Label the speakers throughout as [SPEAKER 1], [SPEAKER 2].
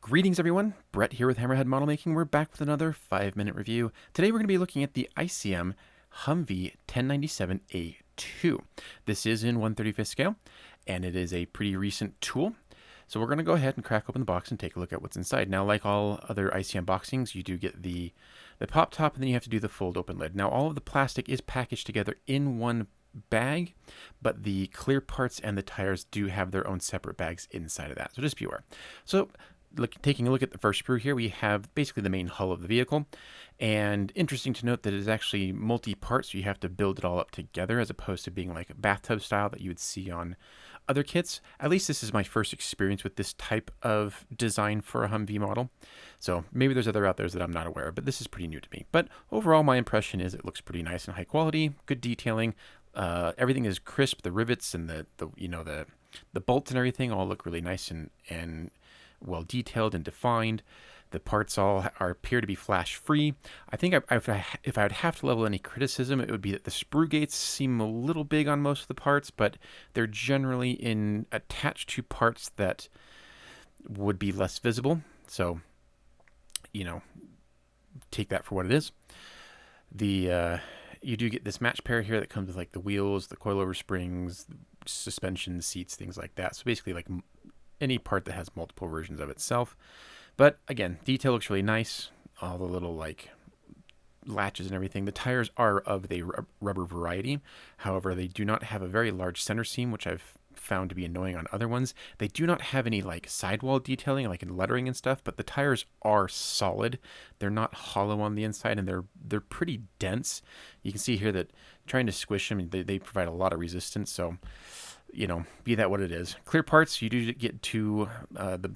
[SPEAKER 1] Greetings everyone, Brett here with Hammerhead Model Making. We're back with another 5-minute review. Today we're going to be looking at the ICM HUMVEE 1097A2. This is in 1/35 scale, and it is a pretty recent tool. So we're going to go ahead and crack open the box and take a look at what's inside. Now, like all other ICM boxings, you do get the pop top, and then you have to do the fold open lid. Now, all of the plastic is packaged together in one bag, but the clear parts and the tires do have their own separate bags inside of that. So just be aware. So taking a look at the first sprue here, we have basically the main hull of the vehicle. And interesting to note that it is actually multi-part, so you have to build it all up together as opposed to being like a bathtub style that you would see on other kits. At least this is my first experience with this type of design for a Humvee model. So maybe there's other out there that I'm not aware of, but this is pretty new to me. But overall, my impression is it looks pretty nice and high quality, good detailing. Everything is crisp. The rivets and the bolts and everything all look really nice and well detailed and defined. The parts all appear to be flash free. I think if I would have to level any criticism, it would be that the sprue gates seem a little big on most of the parts, but they're generally attached to parts that would be less visible. So, take that for what it is. You do get this match pair here that comes with like the wheels, the coilover springs, suspension, seats, things like that. So basically like any part that has multiple versions of itself. But again, detail looks really nice. All the little like latches and everything. The tires are of the rubber variety. However, they do not have a very large center seam, which I've found to be annoying on other ones. They do not have any like sidewall detailing, like in lettering and stuff, but the tires are solid. They're not hollow on the inside, and they're pretty dense. You can see here that trying to squish them, they provide a lot of resistance. So, be that what it is. Clear parts, you do get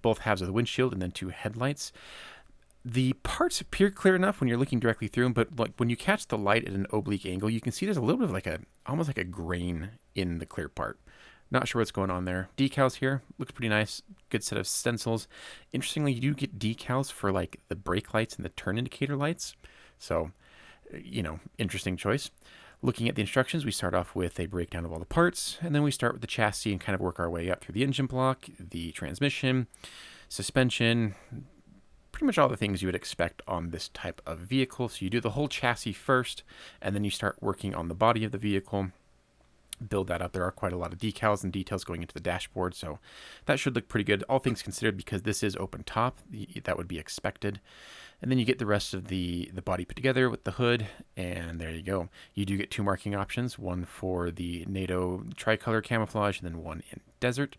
[SPEAKER 1] both halves of the windshield and then two headlights. The parts appear clear enough when you're looking directly through them, but like when you catch the light at an oblique angle, you can see there's a little bit of almost like a grain in the clear part. Not sure what's going on there. Decals here, looks pretty nice. Good set of stencils. Interestingly, you do get decals for like the brake lights and the turn indicator lights. So, interesting choice. Looking at the instructions, we start off with a breakdown of all the parts, and then we start with the chassis and kind of work our way up through the engine block, the transmission, suspension, pretty much all the things you would expect on this type of vehicle. So you do the whole chassis first, and then you start working on the body of the vehicle. Build that up. There are quite a lot of decals and details going into the dashboard, so that should look pretty good, all things considered, because this is open top. That would be expected. And then you get the rest of the body put together with the hood, and there you go. You do get two marking options, one for the NATO tricolor camouflage and then one in desert.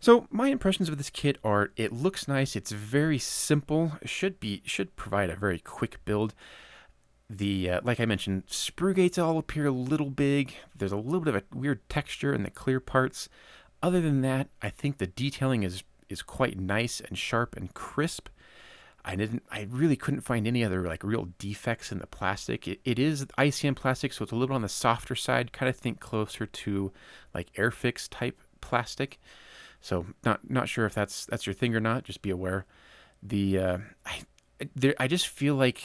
[SPEAKER 1] So my impressions of this kit are it looks nice, it's very simple, should provide a very quick build. Like I mentioned, sprue gates all appear a little big. There's a little bit of a weird texture in the clear parts. Other than that, I think the detailing is quite nice and sharp and crisp. I really couldn't find any other like real defects in the plastic. It is ICM plastic, so it's a little on the softer side. Kind of think closer to like Airfix type plastic. So not sure if that's your thing or not. Just be aware. I just feel like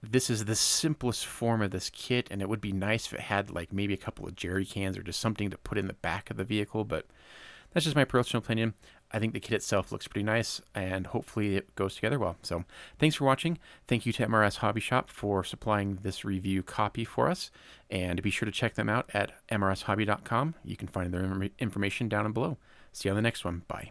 [SPEAKER 1] this is the simplest form of this kit, and it would be nice if it had like maybe a couple of jerry cans or just something to put in the back of the vehicle, but that's just my personal opinion. I think the kit itself looks pretty nice, and hopefully it goes together well. So thanks for watching. Thank you to MRS Hobby Shop for supplying this review copy for us, and be sure to check them out at mrshobby.com. You can find their information down below. See you on the next one. Bye.